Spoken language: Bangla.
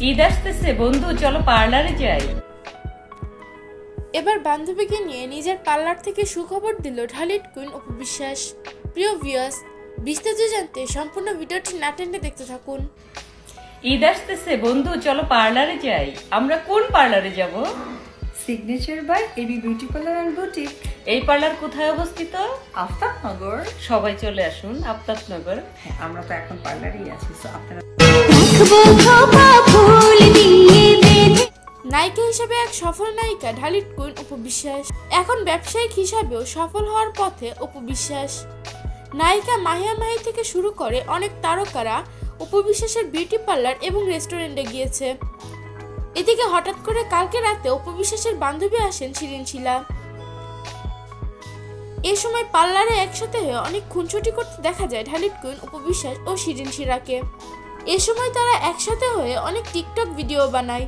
ঈদ আসতেছে বন্ধু, চলো পার্লারে যাই। এবার বান্ধবীকে নিয়ে নিজের পার্লার থেকে সুখবর দিল ঢালিউড কুইন অপু বিশ্বাস। প্রিয় ভিউয়ার্স, বিস্তারিত জানতে সম্পূর্ণ ভিডিওটি না টেনে দেখতে থাকুন। ঈদ আসতেছে বন্ধু, চলো পার্লারে যাই। আমরা কোন পার্লারে যাব? Signature by AB beauty parlour and boutique. এই পার্লার কোথায় অবস্থিত? আফতাবনগর। সবাই চলে আসুন আফতাবনগর। হ্যাঁ, আমরা তো এখন পার্লারেই আছি, সো আপনারা। নায়িকা হিসেবে এক সফল নায়িকা ঢালিউড কুইন অপু বিশ্বাস। এখন ব্যবসায়িক হিসাবেও সফল হওয়ার পথে অপু বিশ্বাস। নায়িকা মাহিয়া মাহি থেকে শুরু করে অনেক তারকারা অপু বিশ্বাসের বিউটি পার্লার এবং রেস্টুরেন্টে গিয়েছে। এদিকে হঠাৎ করে কালকে রাতে অপু বিশ্বাসের বান্ধবী আসেন শিরিন শিলা। এ সময় পার্লারে একসাথে হয়ে অনেক খুনসুটি করতে দেখা যায় ঢালিউড কুইন অপু বিশ্বাস ও শিরিন শিলাকে। এ সময় তারা একসাথে হয়ে অনেক টিকটক ভিডিও বানায়।